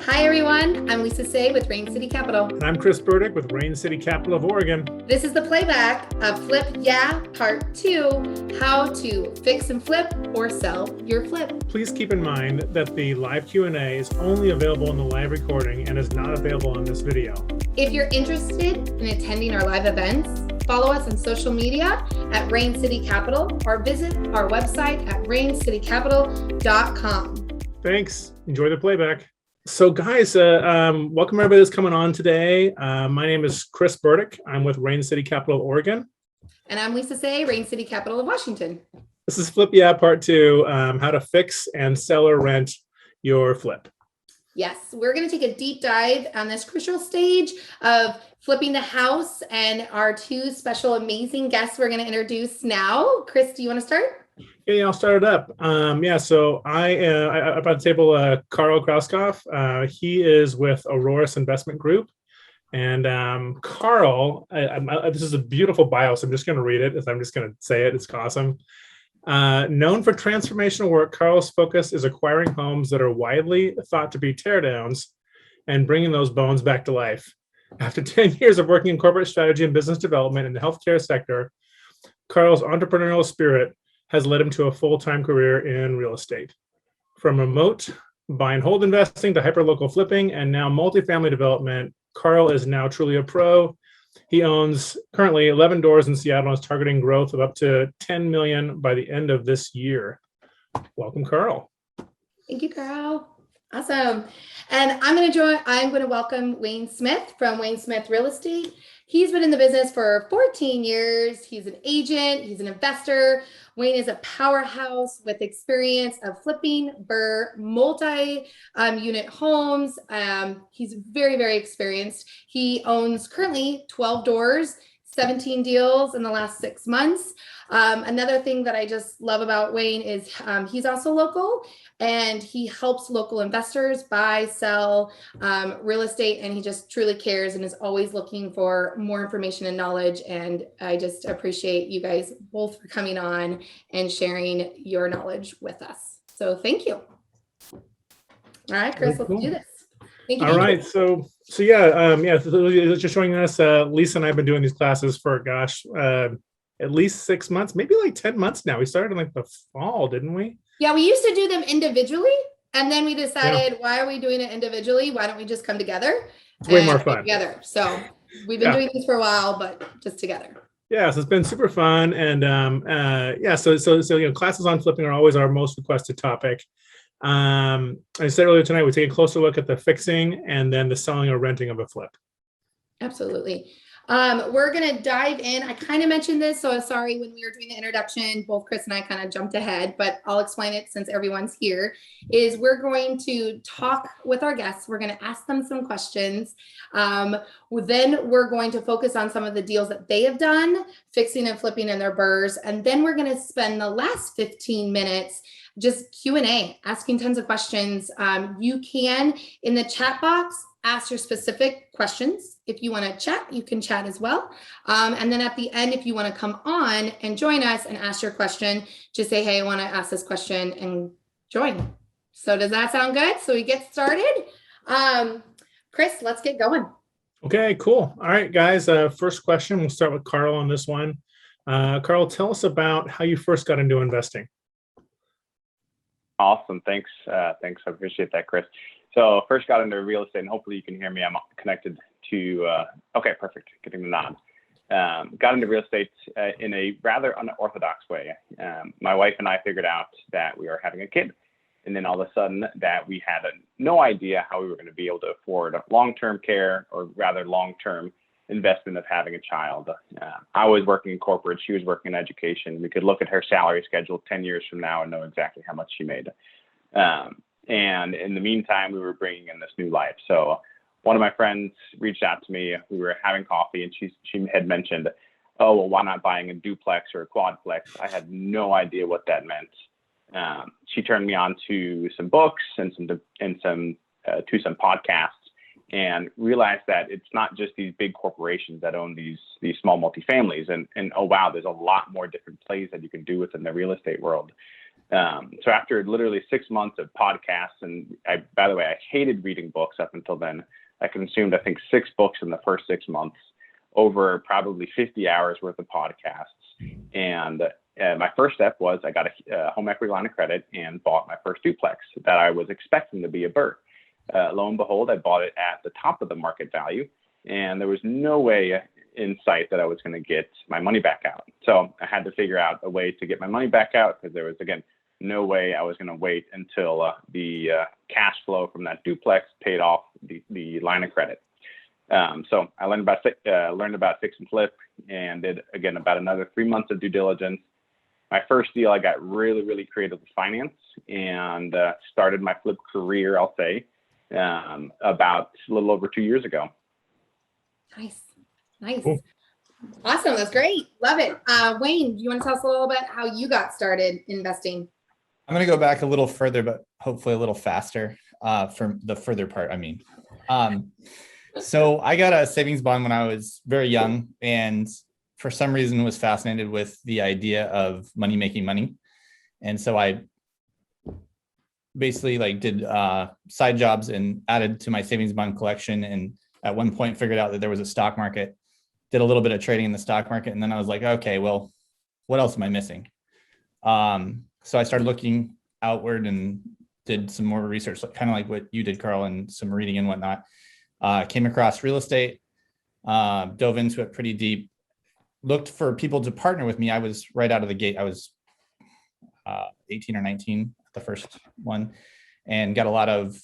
Hi everyone, I'm Lesa with Rain City Capital. And I'm Chris Burdick with Rain City Capital of Oregon. This is the playback of Flip Yeah Part 2, how to fix and flip or sell your flip. Please keep in mind that the live Q&A is only available in the live recording and is not available on this video. If you're interested in attending our live events, follow us on social media at Rain City Capital or visit our website at raincitycapital.com. Thanks. Enjoy the playback. So guys, welcome everybody that's coming on today. My name is Chris Burdick. I'm with Rain City Capital of Oregon. And I'm Lesa, Rain City Capital of Washington. This is Flip Yeah Part 2, how to fix and sell or rent your flip. Yes, we're going to take a deep dive on this crucial stage of flipping the house, and our two special amazing guests we're going to introduce now. Chris, do you want to start? Yeah, I'll start it up. So I brought the table Karl Krauskopf. He is with Aurora's Investment Group. And Karl, this is a beautiful bio, so I'm just going to read it. I'm just going to say it. It's awesome. Known for transformational work, Karl's focus is acquiring homes that are widely thought to be teardowns and bringing those bones back to life. After 10 years of working in corporate strategy and business development in the healthcare sector, Karl's entrepreneurial spirit has led him to a full-time career in real estate. From remote buy and hold investing to hyper-local flipping and now multifamily development, Karl is now truly a pro. He owns currently 11 doors in Seattle and is targeting growth of up to 10 million by the end of this year. Welcome, Karl. Thank you, Karl. Awesome. And I'm going to welcome Wayne Smith from Wayne Smith Real Estate. He's been in the business for 14 years. He's an agent. He's an investor. Wayne is a powerhouse with experience of flipping multi-unit homes. He's very, very experienced. He owns currently 12 doors, 17 deals in the last 6 months. Another thing that I just love about Wayne is he's also local, and he helps local investors buy, sell real estate, and he just truly cares and is always looking for more information and knowledge. And I just appreciate you guys both for coming on and sharing your knowledge with us. So thank you. All right, Chris, let's do this. Thank you. All right, so just showing us, Lesa and I have been doing these classes for, at least 6 months, maybe like 10 months now. We started in like the fall, didn't we? Yeah, we used to do them individually, and then we decided, why are we doing it individually? Why don't we just come together? It's way more fun. Together. So we've been doing this for a while, but just together. Yeah, so it's been super fun, and so classes on flipping are always our most requested topic. I said earlier tonight, we take a closer look at the fixing and then the selling or renting of a flip. Absolutely. We're going to dive in. I kind of mentioned this, so sorry, when we were doing the introduction, both Chris and I kind of jumped ahead, but I'll explain it since everyone's here. We're going to talk with our guests. We're going to ask them some questions. Then we're going to focus on some of the deals that they have done, fixing and flipping in their burrs. And then we're going to spend the last 15 minutes just Q&A, asking tons of questions. You can, in the chat box, ask your specific questions. If you want to chat, you can chat as well. And then at the end, if you want to come on and join us and ask your question, just say, hey, I want to ask this question and join. So does that sound good? So we get started. Chris, let's get going. Okay, cool. All right, guys. First question, we'll start with Karl on this one. Karl, tell us about how you first got into investing. Awesome. Thanks. I appreciate that, Chris. So first got into real estate, and hopefully you can hear me. I'm connected to, okay, perfect. Getting the nod. Got into real estate in a rather unorthodox way. My wife and I figured out that we were having a kid, and then all of a sudden that we had no idea how we were going to be able to afford long-term care, or rather long-term investment of having a child. I was working in corporate. She was working in education. We could look at her salary schedule 10 years from now and know exactly how much she made. And in the meantime, we were bringing in this new life. So one of my friends reached out to me. We were having coffee, and she had mentioned, oh, well, why not buying a duplex or a quadplex? I had no idea what that meant. She turned me on to some books and some podcasts, and realized that it's not just these big corporations that own these small multifamilies. And oh, wow, there's a lot more different plays that you can do within the real estate world. So after literally 6 months of podcasts, and by the way, I hated reading books up until then. I consumed, I think, 6 books in the first 6 months, over probably 50 hours worth of podcasts. And my first step was I got a home equity line of credit and bought my first duplex that I was expecting to be a BRRRR. Lo and behold, I bought it at the top of the market value, and there was no way in sight that I was going to get my money back out. So I had to figure out a way to get my money back out, because there was, again, no way I was going to wait until the cash flow from that duplex paid off the line of credit. So I learned about fix and flip, and did, again, about another 3 months of due diligence. My first deal, I got really, really creative with finance, and started my flip career, I'll say, about a little over 2 years ago. Nice. Cool. Awesome. That's great. Love it. Wayne, do you want to tell us a little bit how you got started investing? I'm going to go back a little further, but hopefully a little faster from the further part. So I got a savings bond when I was very young, and for some reason was fascinated with the idea of money making money. And so I basically did side jobs and added to my savings bond collection. And at one point figured out that there was a stock market, did a little bit of trading in the stock market. And then I was like, okay, well, what else am I missing? So I started looking outward and did some more research, kind of like what you did, Karl, and some reading and whatnot. Came across real estate, dove into it pretty deep, looked for people to partner with me. I was right out of the gate. I was 18 or 19, the first one, and got a lot of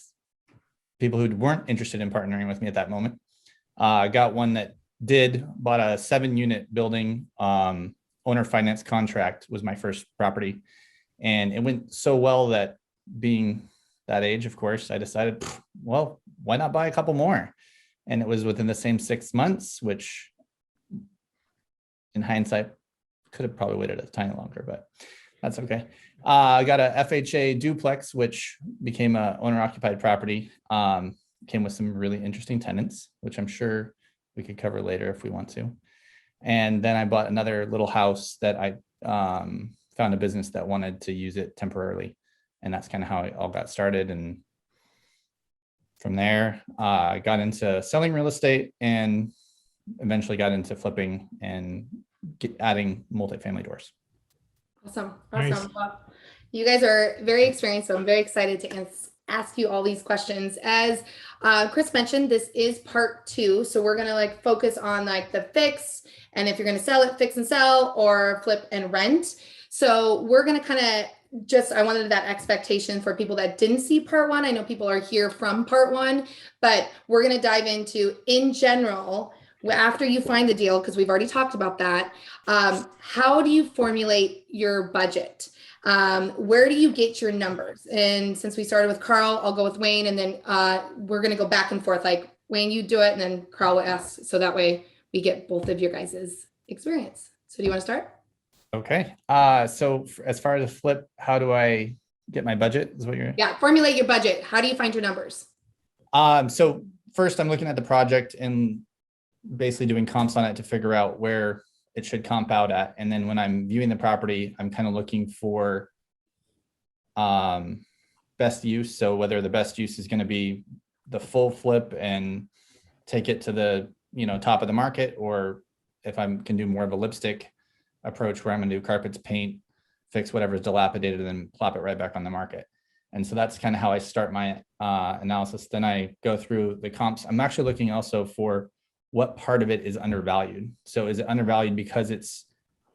people who weren't interested in partnering with me at that moment. Got one that bought a 7-unit building, owner finance contract was my first property. And it went so well that, being that age, of course, I decided, well, why not buy a couple more? And it was within the same 6 months, which in hindsight, could have probably waited a tiny longer, but that's okay. I got a FHA duplex, which became a owner occupied property. Came with some really interesting tenants, which I'm sure we could cover later if we want to. And then I bought another little house that I found a business that wanted to use it temporarily. And that's kind of how it all got started. And from there, I got into selling real estate and eventually got into flipping and adding multifamily doors. Awesome. Nice. Well, you guys are very experienced, so I'm very excited to ask you all these questions. As Chris mentioned, this is part 2. So we're going to focus on the fix, and if you're going to sell it, fix and sell, or flip and rent. So we're going to kind of I wanted that expectation for people that didn't see part 1. I know people are here from part 1, but we're going to dive into, in general, after you find the deal, because we've already talked about that, how do you formulate your budget? Where do you get your numbers? And since we started with Karl, I'll go with Wayne, and then we're going to go back and forth. Wayne, you do it, and then Karl will ask, so that way we get both of your guys' experience. So do you want to start? Okay. So as far as a flip, how do I get my budget? Is what you're? Yeah, formulate your budget. How do you find your numbers? So first, I'm looking at the project and basically doing comps on it to figure out where it should comp out at. And then when I'm viewing the property, I'm kind of looking for best use. So whether the best use is going to be the full flip and take it to the top of the market, or if I can do more of a lipstick approach where I'm going to do carpets, paint, fix whatever's dilapidated, and then plop it right back on the market. And so that's kind of how I start my analysis. Then I go through the comps. I'm actually looking also for what part of it is undervalued. So is it undervalued because it's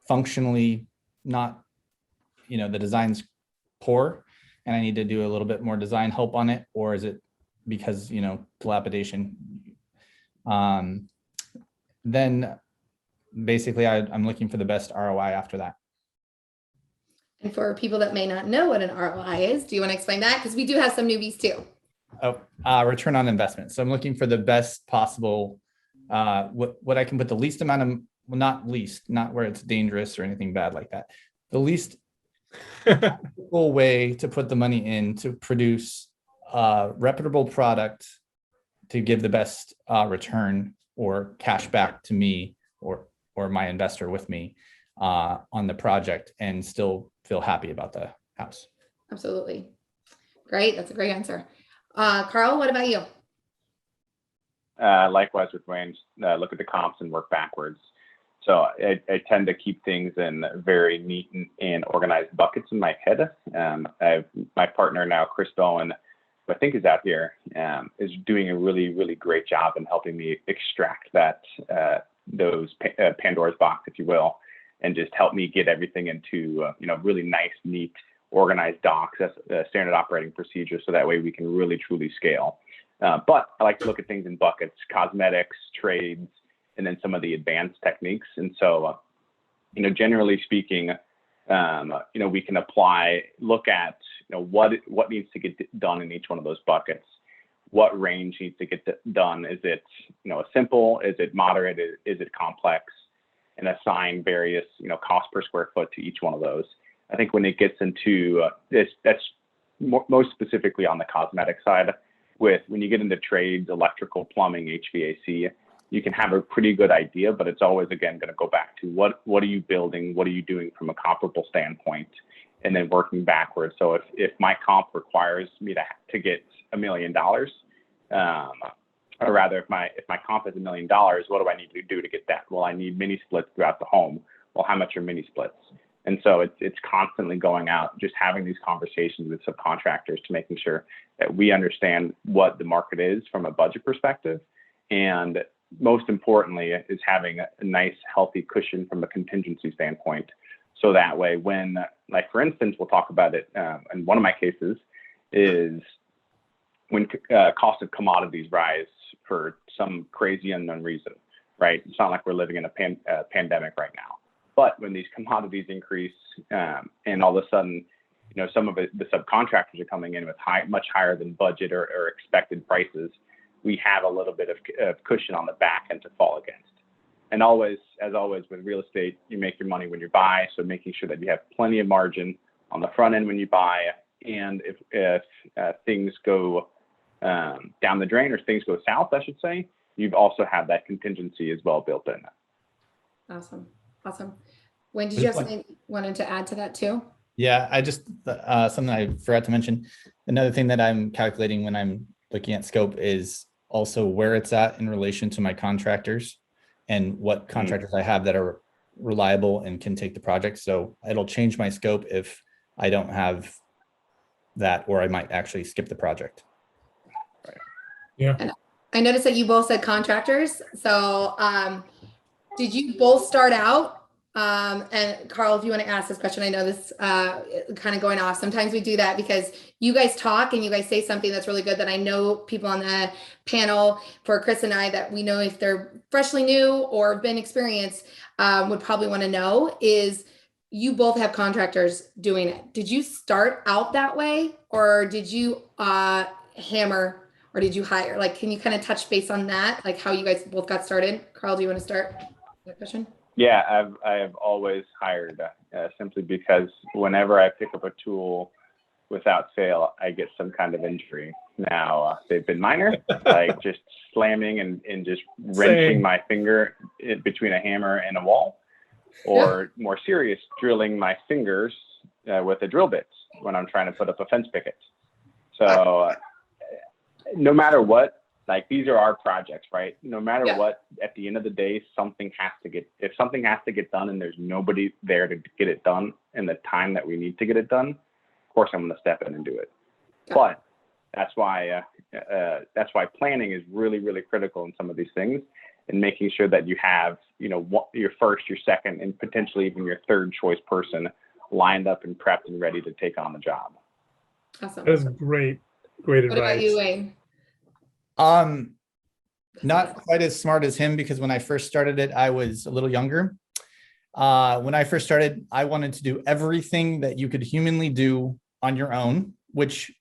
functionally not, the design's poor and I need to do a little bit more design help on it? Or is it because, dilapidation? Then basically I'm looking for the best ROI after that. And for people that may not know what an ROI is, do you want to explain that? Because we do have some newbies too. Return on investment. So I'm looking for the best possible, what I can put the least amount of, well, not where it's dangerous or anything bad like that. The least practical way to put the money in to produce a reputable product to give the best return or cash back to me or my investor with me on the project, and still feel happy about the house. Absolutely. Great. That's a great answer. Karl, what about you? Likewise with Wayne, look at the comps and work backwards. So I tend to keep things in very neat and organized buckets in my head. I have my partner now, Chris Bowen, who I think is out here, is doing a really, really great job in helping me extract that those Pandora's box, if you will, and just help me get everything into really nice, neat, organized docs, that's a standard operating procedure, so that way we can really truly scale. But I like to look at things in buckets: cosmetics, trades, and then some of the advanced techniques. And so, generally speaking, we can look at what needs to get done in each one of those buckets. What range needs to get done? Is it simple? Is it moderate? Is it complex? And assign various cost per square foot to each one of those. I think when it gets into this, that's most specifically on the cosmetic side. When you get into trades, electrical, plumbing, HVAC, you can have a pretty good idea, but it's always, again, going to go back to what are you building? What are you doing from a comparable standpoint? And then working backwards. So if my comp requires me to get $1 million, or rather if my comp is $1 million, what do I need to do to get that? Well, I need mini splits throughout the home. Well, how much are mini splits? And so it's constantly going out, just having these conversations with subcontractors to making sure that we understand what the market is from a budget perspective. And most importantly is having a nice, healthy cushion from a contingency standpoint. So that way, when, like, for instance, we'll talk about it in one of my cases, is when cost of commodities rise for some crazy unknown reason, right? It's not like we're living in a pandemic right now. But when these commodities increase and all of a sudden, some of the subcontractors are coming in with much higher than budget or expected prices, we have a little bit of cushion on the back end to fall against. And always, as always with real estate, you make your money when you buy. So making sure that you have plenty of margin on the front end when you buy. And if things go down the drain, or things go south, I should say, you've also have that contingency as well built in. Awesome. When did you have something you wanted to add to that too? Yeah, I just, something I forgot to mention. Another thing that I'm calculating when I'm looking at scope is also where it's at in relation to my contractors and what contractors I have that are reliable and can take the project. So it'll change my scope if I don't have that, or I might actually skip the project. Right. Yeah. And I noticed that you both said contractors. So did you both start out? And Karl, if you want to ask this question, I know this kind of going off. Sometimes we do that because you guys talk and you guys say something that's really good that I know people on the panel, for Chris and I, that we know if they're freshly new or been experienced, would probably want to know is, you both have contractors doing it. Did you start out that way, or did you hammer, or did you hire? Like, can you kind of touch base on that? Like how you guys both got started? Karl, do you want to start that question? Yeah, I have always hired simply because whenever I pick up a tool without fail, I get some kind of injury. Now, they've been minor, like just slamming and just wrenching my finger between a hammer and a wall, or more serious, drilling my fingers with a drill bit when I'm trying to put up a fence picket. So no matter what, like, these are our projects, right? No matter what, at the end of the day, if something has to get done and there's nobody there to get it done in the time that we need to get it done, of course I'm going to step in and do it. But that's why planning is really, really critical in some of these things, and making sure that you have, your first, your second, and potentially even your third choice person lined up and prepped and ready to take on the job. Awesome. That is great advice. What about you, Wayne? Not quite as smart as him, because when I first started it, I was a little younger. When I first started, I wanted to do everything that you could humanly do on your own, which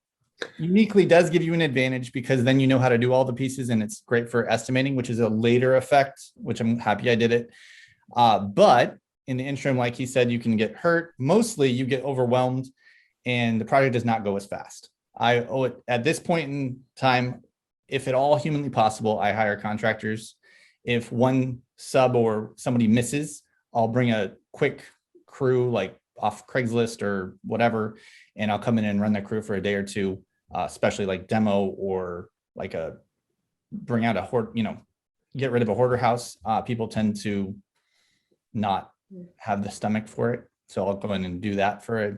uniquely does give you an advantage, because then you know how to do all the pieces, and it's great for estimating, which is a later effect, which I'm happy I did it. But in the interim, like he said, you can get hurt. Mostly you get overwhelmed and the project does not go as fast. I owe it at this point in time. If at all humanly possible, I hire contractors. If one sub or somebody misses, I'll bring a quick crew, like off Craigslist or whatever, and I'll come in and run the crew for a day or two, especially like demo or like bring out a hoard, get rid of a hoarder house. People tend to not have the stomach for it. So I'll go in and do that for a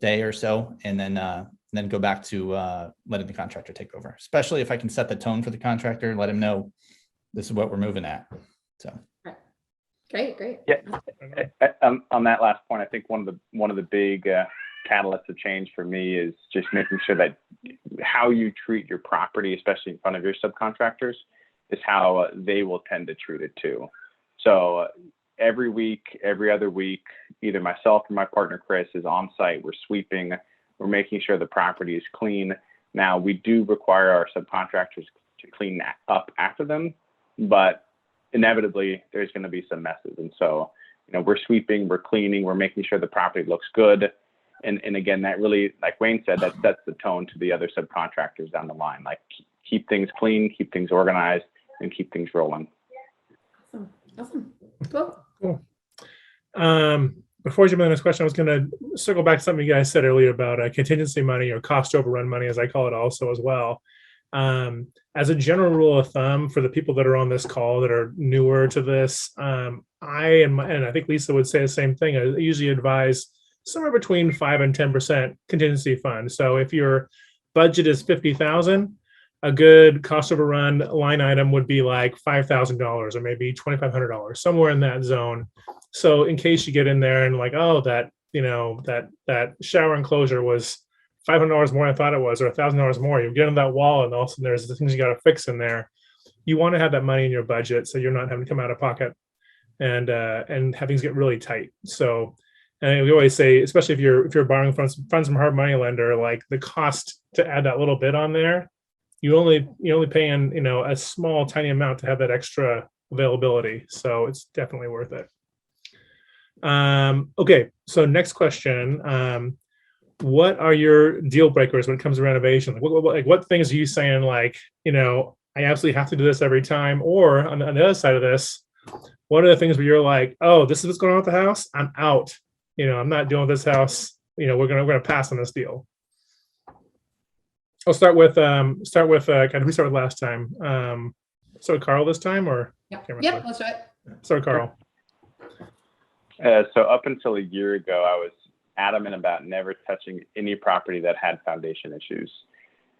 day or so, and then go back to letting the contractor take over, especially if I can set the tone for the contractor and let him know this is what we're moving at. So great. Yeah. On that last point, I think one of the big catalysts of change for me is just making sure that how you treat your property, especially in front of your subcontractors, is how they will tend to treat it too. So every week, every other week, either myself or my partner Chris is on site. We're sweeping. We're making sure the property is clean. Now, we do require our subcontractors to clean that up after them, but inevitably there's going to be some messes. And so, we're sweeping, we're cleaning, we're making sure the property looks good. And again, that really, like Wayne said, that sets the tone to the other subcontractors down the line. Like, keep things clean, keep things organized, and keep things rolling. Awesome. Cool. Before we jump into the next question, I was going to circle back to something you guys said earlier about contingency money, or cost overrun money, as I call it also as well. As a general rule of thumb for the people that are on this call that are newer to this, and I think Lesa would say the same thing. I usually advise somewhere between 5 and 10% contingency fund. So if your budget is $50,000, a good cost overrun line item would be like $5,000 or maybe $2,500, somewhere in that zone. So in case you get in there and like, oh, that shower enclosure was $500 more than I thought it was, or $1,000 more, you get on that wall and all of a sudden there's the things you got to fix in there. You want to have that money in your budget so you're not having to come out of pocket and have things get really tight. So, and we always say, especially if you're borrowing funds from a hard money lender, like the cost to add that little bit on there, you're only paying a small tiny amount to have that extra availability. So it's definitely worth it. Okay, so next question. What are your deal breakers when it comes to renovation? What things are you saying, like, I absolutely have to do this every time? Or on the other side of this, what are the things where you're like, oh, this is what's going on with the house, I'm out. I'm not dealing with this house. We're gonna pass on this deal. I'll start with kind of who started last time. Start with Karl this time, or Yep, let's do it. Start with Karl. So up until a year ago, I was adamant about never touching any property that had foundation issues.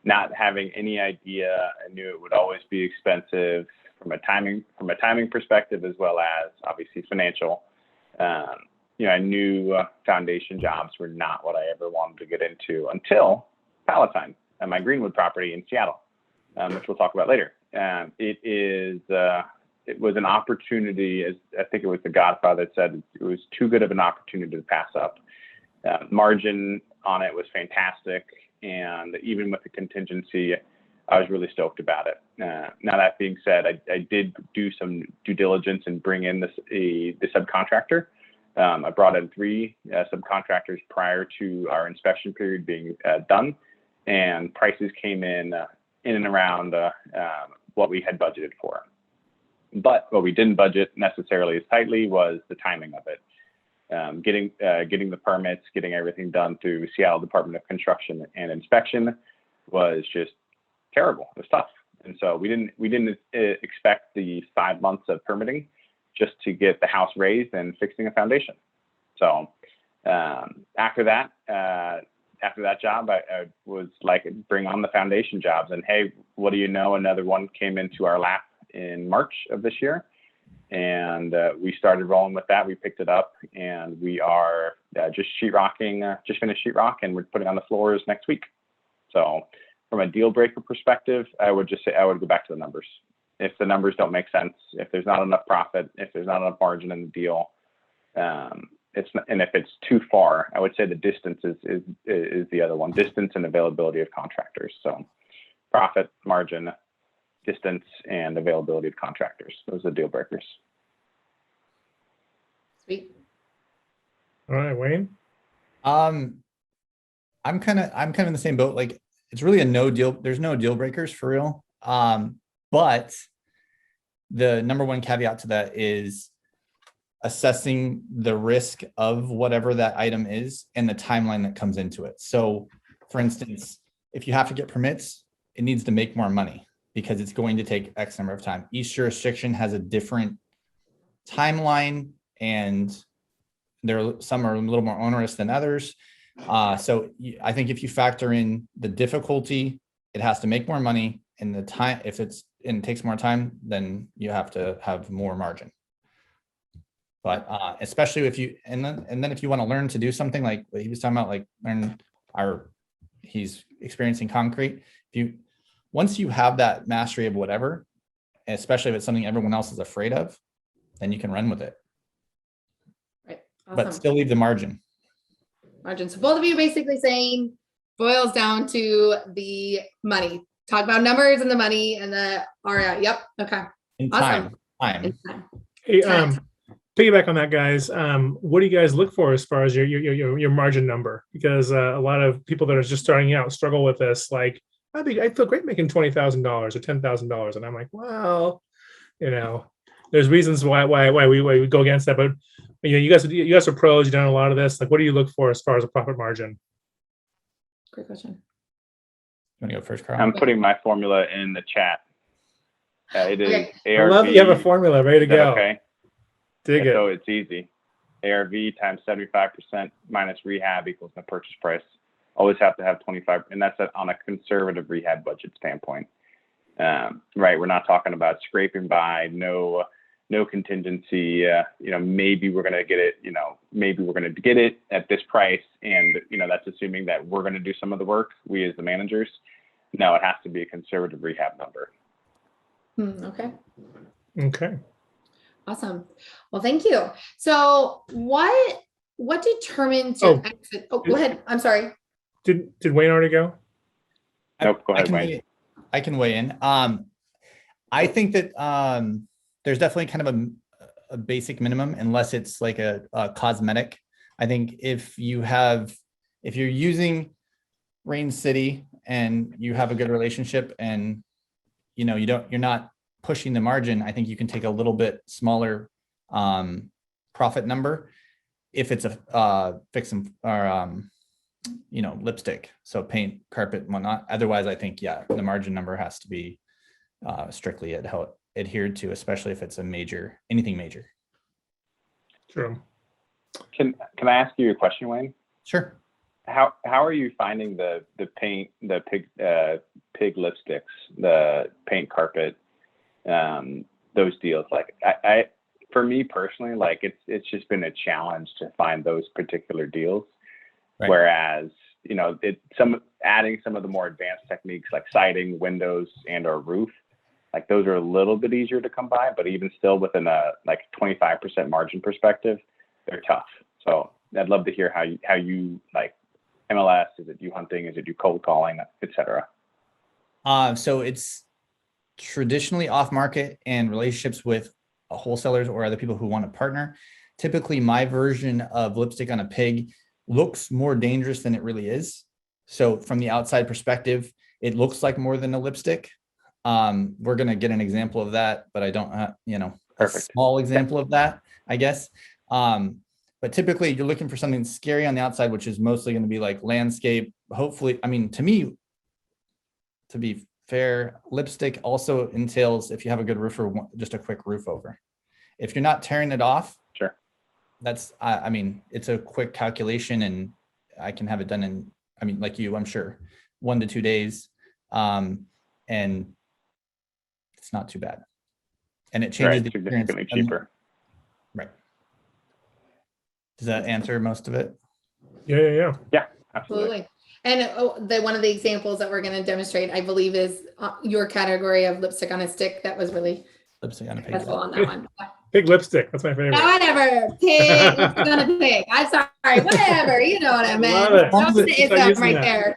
Not having any idea, I knew it would always be expensive from a timing perspective, as well as obviously financial. I knew foundation jobs were not what I ever wanted to get into until PALATINE, my Greenwood property in Seattle, which we'll talk about later. It was an opportunity, as I think it was the Godfather said, it was too good of an opportunity to pass up. Margin on it was fantastic, and even with the contingency, I was really stoked about it. Now, that being said, I did do some due diligence and bring in the subcontractor. I brought in 3 subcontractors prior to our inspection period being done, and prices came in and around what we had budgeted for. But what we didn't budget necessarily as tightly was the timing of it. Getting the permits, getting everything done through Seattle Department of Construction and Inspection was just terrible. It was tough, and so we didn't expect the 5 months of permitting just to get the house raised and fixing a foundation. So after that job, I was like, bring on the foundation jobs. And hey, what do you know? Another one came into our lap in March of this year. And we started rolling with that. We picked it up, and we are just sheetrocking, just finished sheetrock, and we're putting on the floors next week. So from a deal breaker perspective, I would just say I would go back to the numbers. If the numbers don't make sense, if there's not enough profit, if there's not enough margin in the deal, and if it's too far, I would say the distance is the other one. Distance and availability of contractors. So profit, margin, distance, and availability of contractors. Those are the deal breakers. Sweet. All right, Wayne. I'm kind of in the same boat. Like, it's really there's no deal breakers for real. But the number one caveat to that is assessing the risk of whatever that item is and the timeline that comes into it. So for instance, if you have to get permits, it needs to make more money because it's going to take X number of time. Each jurisdiction has a different timeline, and some are a little more onerous than others. So I think if you factor in the difficulty, it has to make more money, and the time, if it takes more time, then you have to have more margin. But especially if you, and then if you want to learn to do something like what he was talking about, like he's experiencing concrete. Once you have that mastery of whatever, especially if it's something everyone else is afraid of, then you can run with it. Right. Awesome. But still leave the margin. So both of you basically saying boils down to the money. Talk about numbers and the money and the ROI. Yep. Okay. In awesome. Time. Hey, piggyback on that, guys. What do you guys look for as far as your margin number? Because a lot of people that are just starting out struggle with this. Like, I feel great making $20,000 or $10,000, and I'm like, well, there's reasons why we go against that. But you guys are pros. You've done a lot of this. Like, what do you look for as far as a profit margin? Great question. You want to go first, Karl? I'm putting my formula in the chat. It is Okay. ARV. I love that you have a formula ready to go. Okay. Dig it. So it's easy. ARV times 75% minus rehab equals the purchase price. Always have to have 25, and that's on a conservative rehab budget standpoint. Right, we're not talking about scraping by, no contingency. Maybe we're gonna get it. Maybe we're gonna get it at this price, and that's assuming that we're gonna do some of the work. We as the managers. No, it has to be a conservative rehab number. Okay. Okay. Awesome. Well, thank you. So what determines your exit? Oh, go ahead. I'm sorry. Did Wayne already go? Nope. Go ahead, Wayne. I can weigh in. I think that there's definitely kind of a basic minimum, unless it's like a cosmetic. I think if you're using Rain City and you have a good relationship, and you're not pushing the margin, I think you can take a little bit smaller profit number if it's a fix or lipstick, so paint, carpet, and whatnot. Otherwise, I think the margin number has to be strictly adhered to, especially if it's anything major. True. Can I ask you a question, Wayne? Sure. How are you finding the paint, the pig lipsticks, the paint, carpet, those deals? Like for me personally, like it's just been a challenge to find those particular deals. Right. Whereas, adding some of the more advanced techniques like siding, windows, and/or roof, like those are a little bit easier to come by, but even still within a 25% margin perspective, they're tough. So I'd love to hear how you like MLS. Is it you hunting? Is it you cold calling, et cetera? So it's traditionally off market and relationships with wholesalers or other people who want to partner. Typically, my version of lipstick on a pig looks more dangerous than it really is. So from the outside perspective, it looks like more than a lipstick. We're going to get an example of that, but I don't have, a small example of that, I guess. But typically you're looking for something scary on the outside, which is mostly going to be like landscape. Hopefully, to me, to be fair, lipstick also entails, if you have a good roofer, just a quick roof over. If you're not tearing it off, sure. That's, it's a quick calculation, and I can have it done in, like you, I'm sure, 1 to 2 days. And it's not too bad. And it changes the experience. Significantly cheaper. Right. Does that answer most of it? Yeah, absolutely. And one of the examples that we're going to demonstrate, I believe, is your category of lipstick on a stick. That was really lipstick on a pig. On that one. Pig lipstick. That's my favorite. No, whatever. Pig. Lipstick on a pig. I'm sorry. Whatever. You know what I meant. It's right there.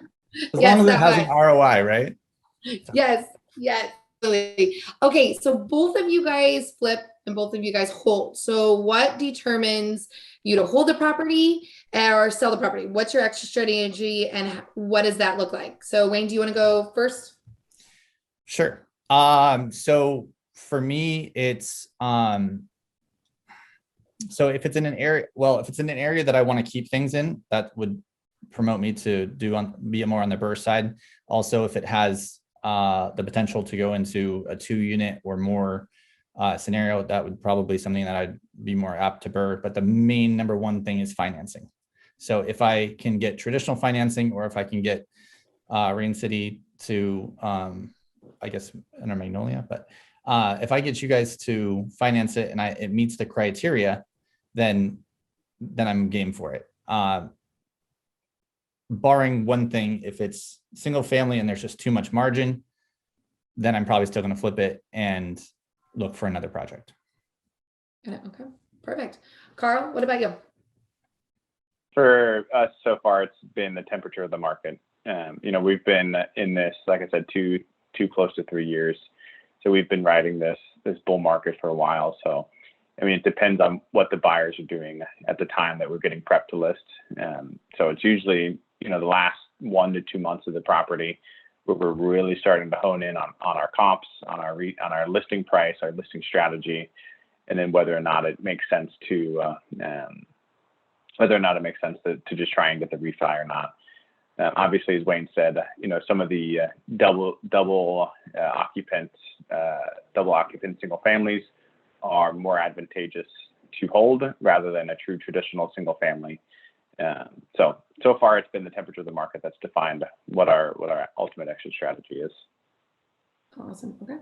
As long as it has an ROI, right? Yes. Really. Okay, so both of you guys flip and both of you guys hold. So what determines you to hold the property or sell the property? What's your exit strategy and what does that look like? So Wayne, do you want to go first? Sure. So for me, it's So if it's in an area, that I want to keep things in, that would promote me to be more on the burr side. Also, if it has the potential to go into a 2-unit or more scenario, that would probably be something that I'd be more apt to burr. But the main number one thing is financing. So if I can get traditional financing, or if I can get Rain City to, I guess, under Magnolia, but if I get you guys to finance it and it meets the criteria, then I'm game for it. Barring one thing, if it's single family and there's just too much margin, then I'm probably still going to flip it and look for another project. Okay, perfect. Karl, what about you? For us, so far, it's been the temperature of the market. We've been in this, like I said, too close to 3 years. So we've been riding this bull market for a while. So, I mean, it depends on what the buyers are doing at the time that we're getting prepped to list. So it's usually, the last 1 to 2 months of the property where we're really starting to hone in on our comps, on our listing price, our listing strategy, and then whether or not it makes sense to just try and get the refi or not. Obviously, as Wayne said, some of the double occupant single families are more advantageous to hold rather than a true traditional single family. So far, it's been the temperature of the market that's defined what our ultimate exit strategy is. Awesome. Okay.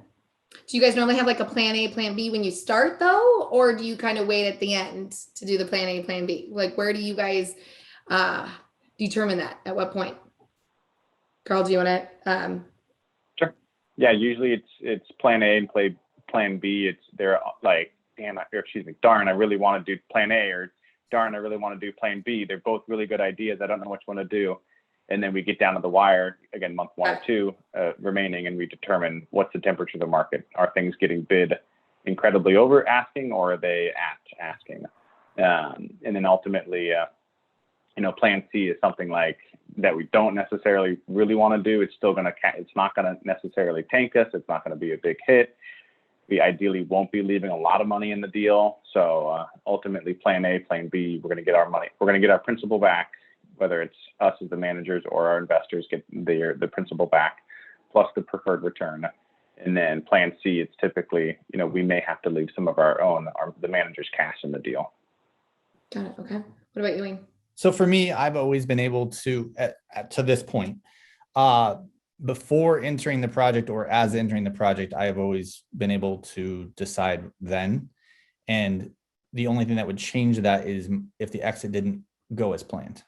Do you guys normally have like a plan A, plan B when you start though, or do you kind of wait at the end to do the plan A, plan B? Like, where do you guys determine that? At what point? Karl, do you want to? Sure. Yeah, usually it's plan A and plan B. They're like, darn, I really want to do plan A, or darn, I really want to do plan B. They're both really good ideas. I don't know which one to do. And then we get down to the wire again, month 1 or 2 remaining, and we determine what's the temperature of the market. Are things getting bid incredibly over asking, or are they at asking? And then ultimately, plan C is something like that we don't necessarily really want to do. It's not going to necessarily tank us. It's not going to be a big hit. We ideally won't be leaving a lot of money in the deal. So ultimately, plan A, plan B, we're going to get our money. We're going to get our principal back, whether it's us as the managers or our investors get the principal back, plus the preferred return. And then plan C, it's typically, we may have to leave some of the manager's cash in the deal. Got it. Okay. What about you, Wayne? So for me, I've always been able to, to this point, before entering the project or as entering the project, I have always been able to decide then. And the only thing that would change that is if the exit didn't go as planned.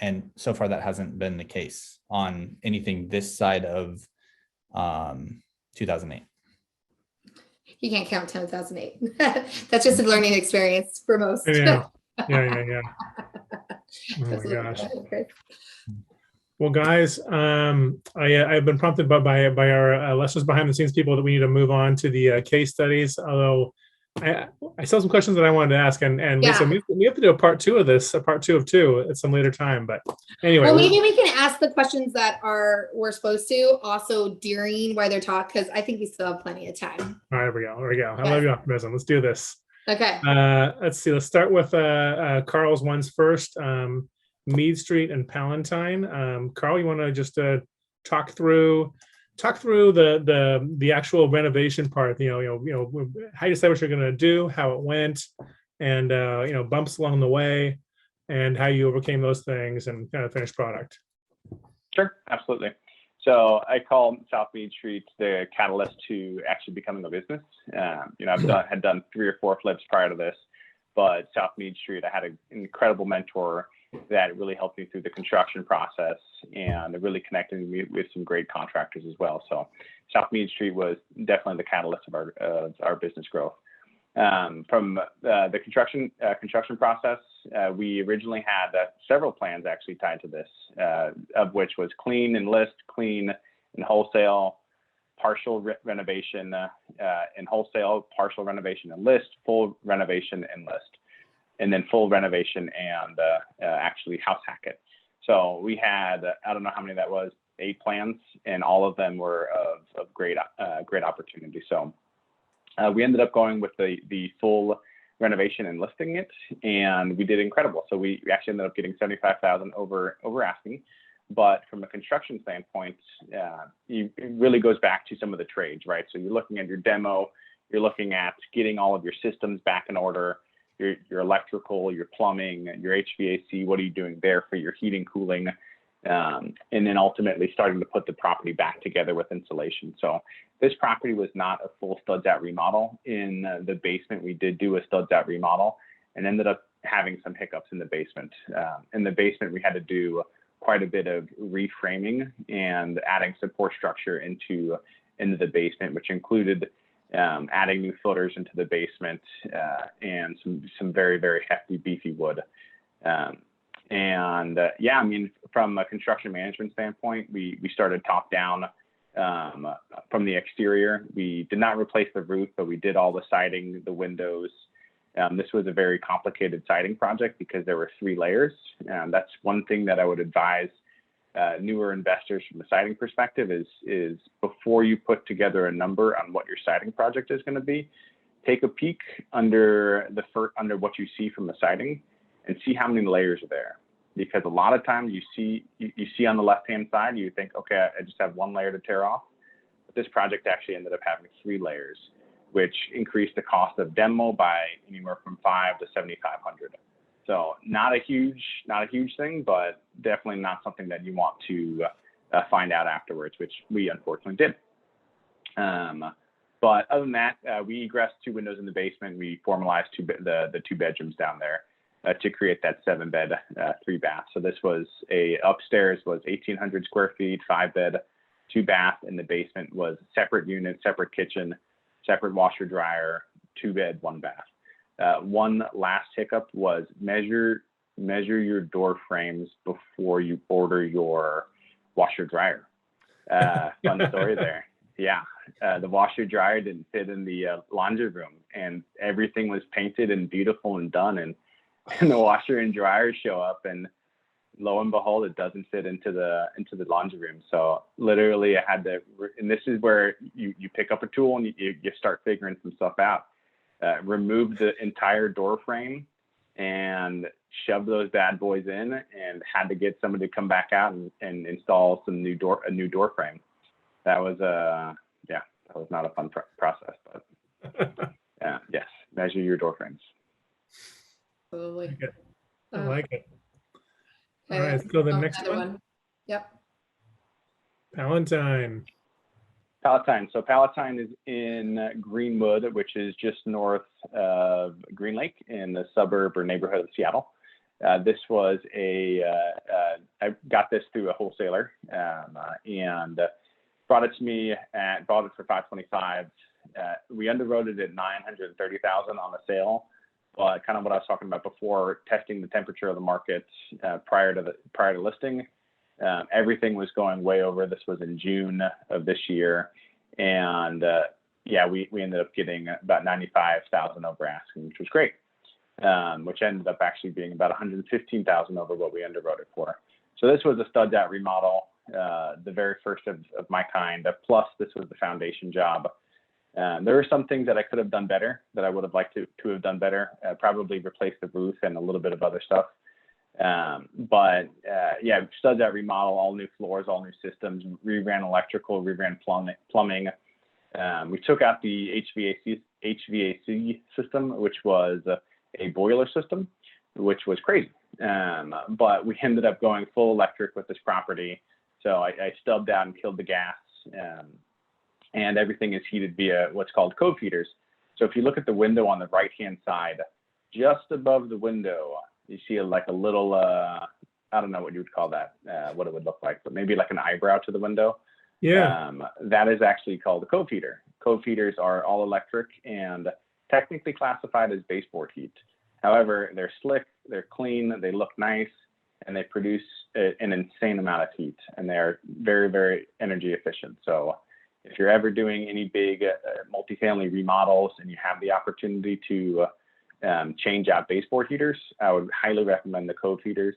And so far that hasn't been the case on anything this side of 2008. You can't count 2008. That's just a learning experience for most. Yeah. Oh my gosh. Okay. Well, guys, I've been prompted by our lessons behind the scenes people that we need to move on to the case studies. Although I still have some questions that I wanted to ask, and Lesa, we have to do a part 2 of this, a part 2 of 2 at some later time. But anyway, well, maybe we can ask the questions that we're supposed to also during while they're talking, because I think we still have plenty of time. All right, there we go. I love your optimism. Let's do this. Okay. Let's see. Let's start with Karl's ones first. Mead Street and Palatine. Karl, you want to just talk through the actual renovation part? How you decide what you're going to do, how it went, and bumps along the way, and how you overcame those things, and kind of finished product. Sure, absolutely. So I call South Mead Street the catalyst to actually becoming a business. Had done 3 or 4 flips prior to this, but South Mead Street, I had an incredible mentor that really helped me through the construction process, and it really connected me with some great contractors as well. So South Mead Street was definitely the catalyst of our business growth. From the construction process, we originally had several plans actually tied to this, of which was clean and list, clean and wholesale, partial renovation and wholesale, partial renovation and list, full renovation and list, and then full renovation and actually house hack it. So we had, I don't know how many that was, 8 plans, and all of them were of great opportunity. So we ended up going with the full renovation and listing it, and we did incredible. So we actually ended up getting 75,000 over asking. But from a construction standpoint, it really goes back to some of the trades, right? So you're looking at your demo, you're looking at getting all of your systems back in order, your electrical, your plumbing, your HVAC, what are you doing there for your heating, cooling, and then ultimately starting to put the property back together with insulation. So this property was not a full studs out remodel. In the basement, we did do a studs out remodel and ended up having some hiccups in the basement. In the basement, we had to do quite a bit of reframing and adding support structure into the basement, which included adding new footers into the basement and some very, very hefty, beefy wood. Yeah, I mean, from a construction management standpoint, we started top down from the exterior. We did not replace the roof, but we did all the siding, the windows. This was a very complicated siding project because there were 3 layers. That's one thing that I would advise newer investors from the siding perspective is before you put together a number on what your siding project is going to be, take a peek under what you see from the siding and see how many layers are there. Because a lot of times you see on the left-hand side, you think, okay, I just have 1 layer to tear off. But this project actually ended up having 3 layers, which increased the cost of demo by anywhere from $500 to $7,500. So not a huge thing, but definitely not something that you want to find out afterwards, which we unfortunately did. But other than that, we egressed 2 windows in the basement. We formalized the 2 bedrooms down there to create that 7-bed, 3-bath. So this was upstairs was 1,800 square feet, 5-bed, 2-bath. In the basement was separate unit, separate kitchen, separate washer dryer, 2-bed, 1-bath. One last hiccup was measure your door frames before you order your washer dryer. Fun story there. Yeah, the washer dryer didn't fit in the laundry room, and everything was painted and beautiful and done, and the washer and dryer show up, and lo and behold, it doesn't fit into the laundry room. So literally, I had to, and this is where you pick up a tool and you start figuring some stuff out. Remove the entire door frame and shove those bad boys in, and had to get somebody to come back out and install a new door frame. That was that was not a fun process, but yes, measure your door frames. Absolutely. I like it. All Okay, right, let's go to the next another one. Yep. Palatine. Palatine. So Palatine is in Greenwood, which is just north of Green Lake in the suburb or neighborhood of Seattle. This was I got this through a wholesaler and brought it to me and bought it for $525. We underwrote it at $930,000 on the sale. But kind of what I was talking about before, testing the temperature of the market prior to listing. Everything was going way over. This was in June of this year, and we ended up getting about $95,000 over asking, which was great. Which ended up actually being about $115,000 over what we underwrote it for. So this was a studs out remodel, the very first of my kind. Plus, this was the foundation job. There were some things that I could have done better, that I would have liked to have done better. Probably replace the roof and a little bit of other stuff. Studs out remodel, all new floors, all new systems, reran electrical, reran plumbing. We took out the HVAC system, which was a boiler system, which was crazy. But we ended up going full electric with this property. So I stubbed out and killed the gas. And everything is heated via what's called cove heaters. So if you look at the window on the right-hand side, just above the window, you see a little, I don't know what you would call that, what it would look like, but maybe like an eyebrow to the window. Yeah. That is actually called a cove heater. Cove heaters are all electric and technically classified as baseboard heat. However, they're slick, they're clean, they look nice, and they produce an insane amount of heat, and they're very, very energy efficient. So if you're ever doing any big multifamily remodels and you have the opportunity to change out baseboard heaters, I would highly recommend the cove heaters.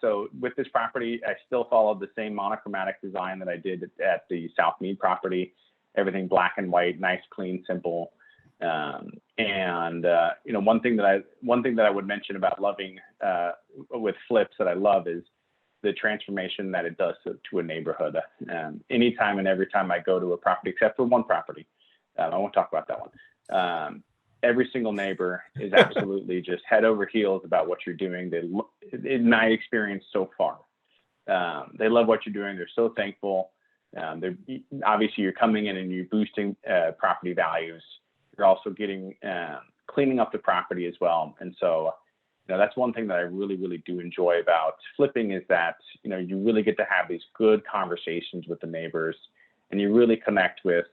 So with this property, I still followed the same monochromatic design that I did at the South Mead property. Everything black and white, nice, clean, simple. You know, one thing that I would mention about loving with flips that I love is the transformation that it does to a neighborhood. Anytime and every time I go to a property, except for one property, I won't talk about that one. Every single neighbor is absolutely just head over heels about what you're doing. In my experience so far, they love what you're doing. They're so thankful. Obviously you're coming in and you're boosting property values. You're also getting cleaning up the property as well. And so, you know, that's one thing that I really, really do enjoy about flipping is that, you know, you really get to have these good conversations with the neighbors, and you really connect with,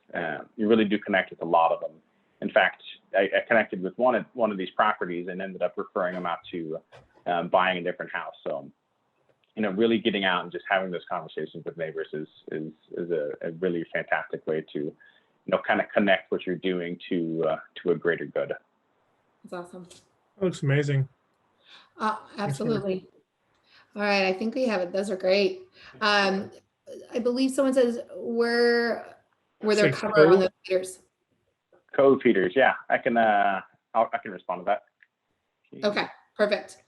you really do connect with a lot of them. In fact, I connected with one of these properties and ended up referring them out to buying a different house. So, you know, really getting out and just having those conversations with neighbors is a really fantastic way to, you know, kind of connect what you're doing to a greater good. That's awesome. That looks amazing. Absolutely. All right, I think we have it. Those are great. I believe someone says where they're Say covered on the feeders. Code feeders, yeah, I can respond to that. Okay, perfect.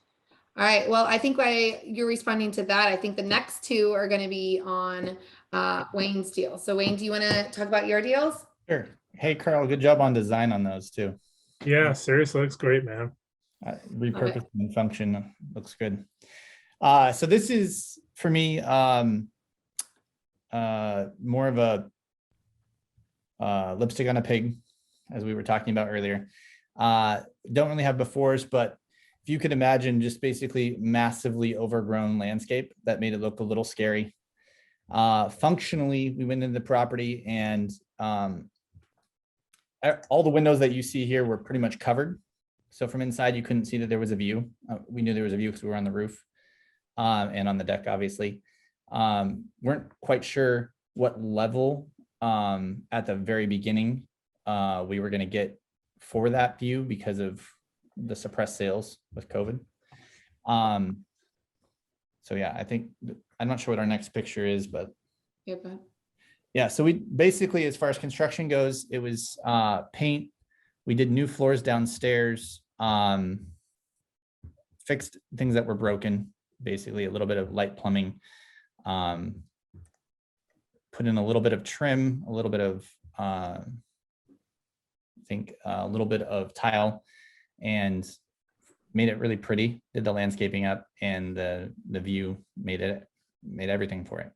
All right, well, I think you're responding to that, I think the next two are going to be on Wayne's deal. So Wayne, do you want to talk about your deals? Sure. Hey, Karl, good job on design on those too. Yeah, seriously, looks great, man. Repurposing and function looks good. So this is for me more of a lipstick on a pig, as we were talking about earlier. Don't really have befores, but if you could imagine just basically massively overgrown landscape that made it look a little scary. Functionally, we went into the property and all the windows that you see here were pretty much covered. So from inside, you couldn't see that there was a view. We knew there was a view because we were on the roof and on the deck, obviously. Weren't quite sure what level at the very beginning we were going to get for that view because of the suppressed sales with COVID. So yeah, I think, I'm not sure what our next picture is, but yeah, so we basically, as far as construction goes, it was paint. We did new floors downstairs, fixed things that were broken, basically a little bit of light plumbing, put in a little bit of trim, a little bit of, I think a little bit of tile, and made it really pretty, did the landscaping up, and the view made everything for it.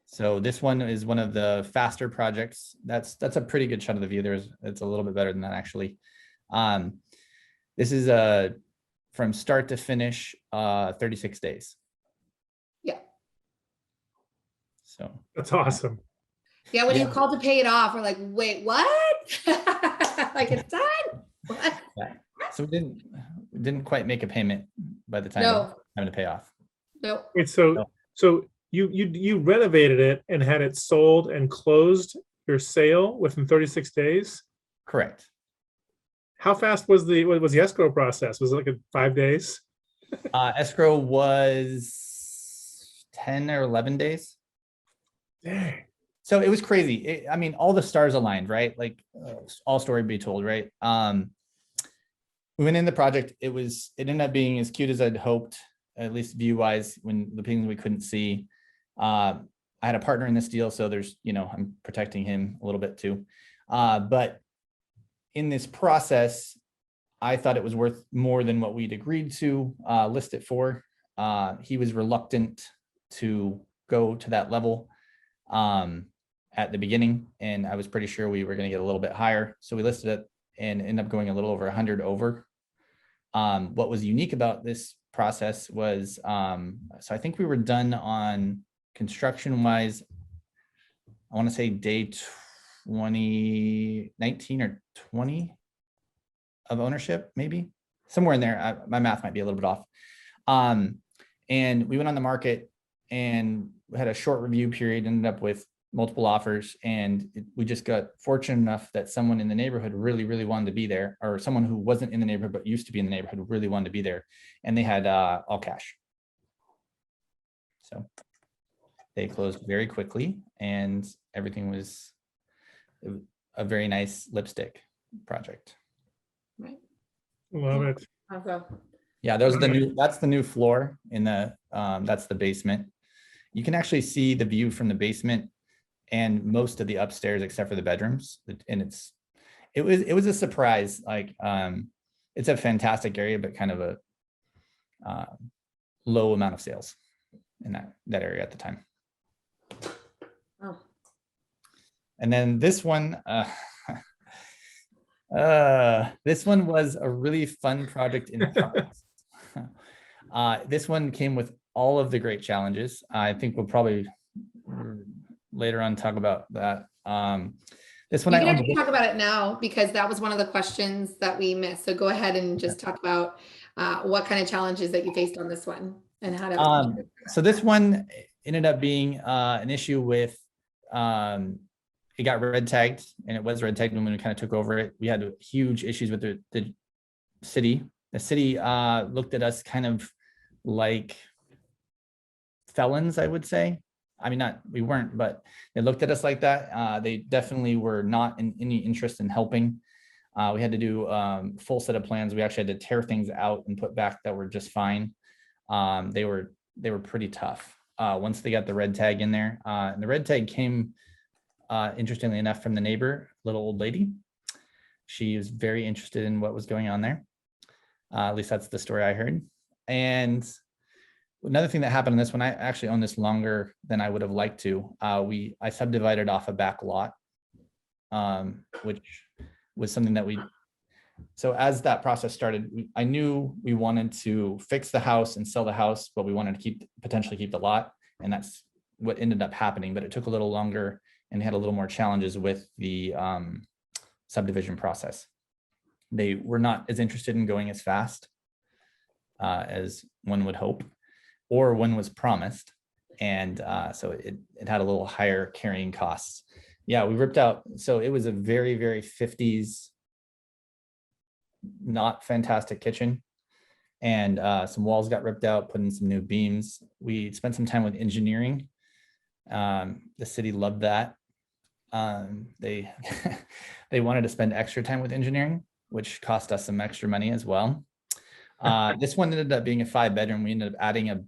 So this one is one of the faster projects. That's a pretty good shot of the view. It's a little bit better than that, actually. This is from start to finish, 36 days. Yeah. So that's awesome. Yeah, when you called to pay it off, we're like, wait, what? Like, it's done? What? Yeah. So we didn't quite make a payment by the time of having to pay off. No. Wait, so you renovated it and had it sold and closed your sale within 36 days? Correct. How fast was the escrow process? Was it like 5 days? Escrow was 10 or 11 days. Dang. So it was crazy. I mean, all the stars aligned, right? Like all story be told, right? We went in the project. It ended up being as cute as I'd hoped, at least view wise, when the things we couldn't see. I had a partner in this deal, so there's, I'm protecting him a little bit too. But in this process, I thought it was worth more than what we'd agreed to list it for. He was reluctant to go to that level at the beginning, and I was pretty sure we were going to get a little bit higher. So we listed it and ended up going a little over 100 over. What was unique about this process was, so I think we were done on construction wise, I want to say day 19 or 20 of ownership, maybe somewhere in there. My math might be a little bit off. And we went on the market and had a short review period, ended up with multiple offers, and we just got fortunate enough that someone in the neighborhood really, really wanted to be there, or someone who wasn't in the neighborhood but used to be in the neighborhood really wanted to be there, and they had all cash. So they closed very quickly, and everything was a very nice lipstick project. Right. Love it. Awesome. Yeah, that's the new floor in the, that's the basement. You can actually see the view from the basement and most of the upstairs except for the bedrooms. And it was a surprise. Like, it's a fantastic area, but kind of a low amount of sales in that area at the time. Oh. And then this one, this one was a really fun project in parts. This one came with all of the great challenges. I think we'll probably later on talk about that. This one You can actually talk about it now because that was one of the questions that we missed. So go ahead and just talk about what kind of challenges that you faced on this one and how to. So this one ended up being an issue with it got red tagged, and it was red tagged when we kind of took over it. We had huge issues with the city. The city looked at us kind of like felons, I would say. I mean, we weren't, but they looked at us like that. They definitely were not in any interest in helping. We had to do full set of plans. We actually had to tear things out and put back that were just fine. They were pretty tough once they got the red tag in there. And the red tag came, interestingly enough, from the neighbor, little old lady. She was very interested in what was going on there. At least that's the story I heard. And another thing that happened in this one, I actually owned this longer than I would have liked to. I subdivided off a back lot, which was something that so as that process started, I knew we wanted to fix the house and sell the house, but we wanted to potentially keep the lot. And that's what ended up happening, but it took a little longer and had a little more challenges with the subdivision process. They were not as interested in going as fast as one would hope, or one was promised. And so it had a little higher carrying costs. Yeah, we ripped out. So it was a very, very 50s, not fantastic kitchen. And some walls got ripped out, put in some new beams. We spent some time with engineering. The city loved that. They they wanted to spend extra time with engineering, which cost us some extra money as well. This one ended up being a 5-bedroom. We ended up adding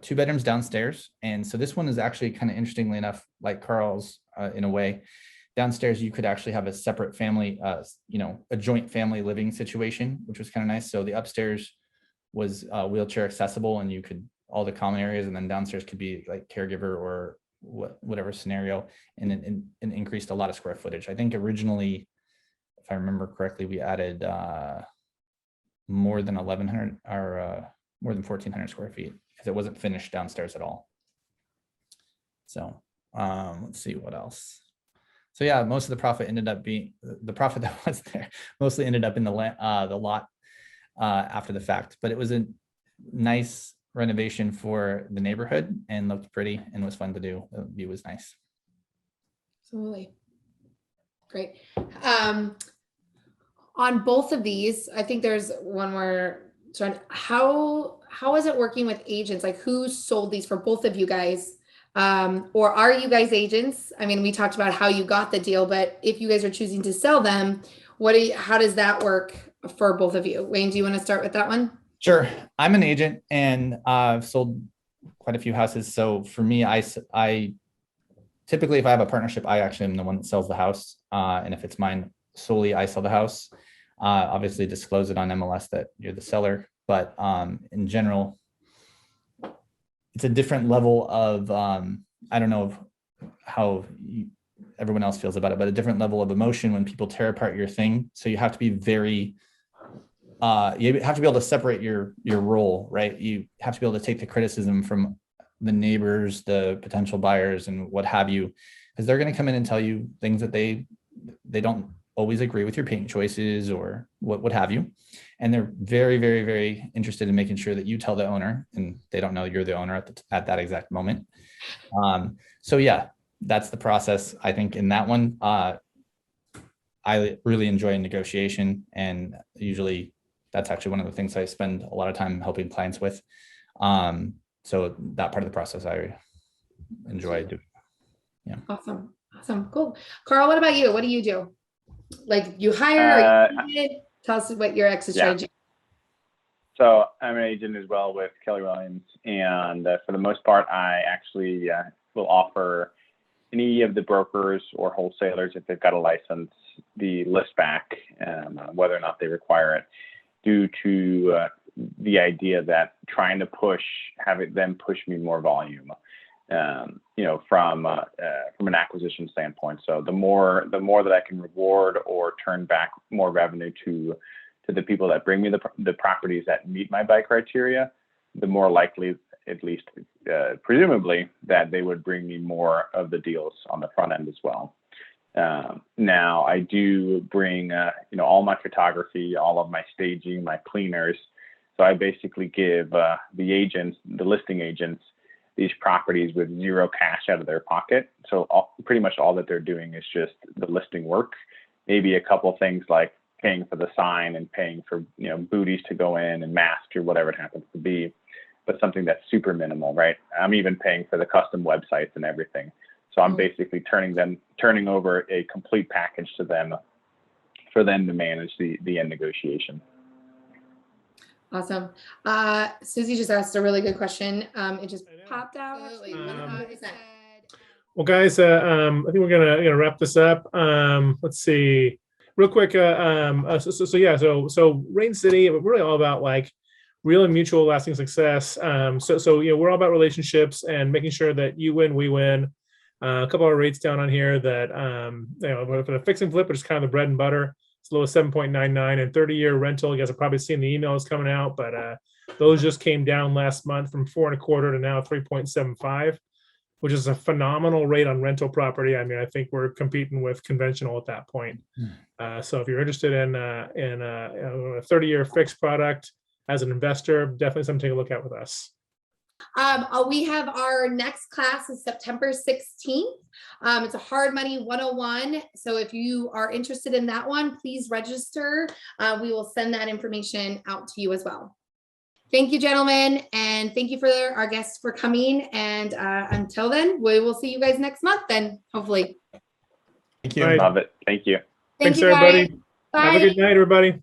2 bedrooms downstairs. And so this one is actually kind of interestingly enough, like Karl's in a way. Downstairs, you could actually have a separate family, a joint family living situation, which was kind of nice. So the upstairs was wheelchair accessible, and you could, all the common areas, and then downstairs could be like caregiver or whatever scenario, and it increased a lot of square footage. I think originally, if I remember correctly, we added more than 1,100 or more than 1,400 square feet because it wasn't finished downstairs at all. So let's see what else. So yeah, most of the profit ended up being the profit that was there mostly ended up in the lot after the fact, but it was a nice renovation for the neighborhood and looked pretty and was fun to do. The view was nice. Absolutely. Great. On both of these, I think there's one more. How is it working with agents? Like, who sold these for both of you guys? Or are you guys agents? I mean, we talked about how you got the deal, but if you guys are choosing to sell them, how does that work for both of you? Wayne, do you want to start with that one? Sure. I'm an agent and I've sold quite a few houses. So for me, I typically, if I have a partnership, I actually am the one that sells the house. And if it's mine solely, I sell the house. Obviously disclose it on MLS that you're the seller, but in general, it's a different level of, I don't know how everyone else feels about it, but a different level of emotion when people tear apart your thing. So you have to be very, you have to be able to separate your role, right? You have to be able to take the criticism from the neighbors, the potential buyers, and what have you, because they're going to come in and tell you things that they don't always agree with your paint choices or what have you. And they're very, very, very interested in making sure that you tell the owner, and they don't know you're the owner at that exact moment. So yeah, that's the process. I think in that one, I really enjoy negotiation, and usually that's actually one of the things I spend a lot of time helping clients with. So that part of the process I enjoy doing. Yeah. Awesome. Awesome. Cool. Karl, what about you? What do you do? Like you hire? Or you agent? Tell us what your exit strategy. So I'm an agent as well with Keller Williams, and for the most part, I actually will offer any of the brokers or wholesalers, if they've got a license, the list back, whether or not they require it, due to the idea that trying to have them push me more volume, from an acquisition standpoint. So the more that I can reward or turn back more revenue to the people that bring me the properties that meet my buy criteria, the more likely, at least presumably, that they would bring me more of the deals on the front end as well. Now I do bring, all my photography, all of my staging, my cleaners. So I basically give the listing agents, these properties with zero cash out of their pocket. So pretty much all that they're doing is just the listing work, maybe a couple things like paying for the sign and paying for, booties to go in and masks or whatever it happens to be, but something that's super minimal, right? I'm even paying for the custom websites and everything. So I'm basically turning over a complete package to them for them to manage the end negotiation. Awesome. Susie just asked a really good question. It just popped out. Well, guys, I think we're gonna wrap this up. Let's see, real quick. So Rain City, we're really all about like real and mutual lasting success. We're all about relationships and making sure that you win, we win. A couple of rates down on here that for the fix and flip, which is kind of the bread and butter. It's low as 7.99, and 30-year rental. You guys have probably seen the emails coming out, but those just came down last month from 4.25 to now 3.75, which is a phenomenal rate on rental property. I mean, I think we're competing with conventional at that point. So if you're interested in a 30-year fixed product as an investor, definitely something to take a look at with us. We have our next class is September 16th. It's a hard money 101. So if you are interested in that one, please register. We will send that information out to you as well. Thank you, gentlemen. And thank you for our guests for coming. And until then, we will see you guys next month then, hopefully. Thank you. Right. Love it. Thank you. Thanks, you, everybody. guys. Bye. Have a good night, everybody.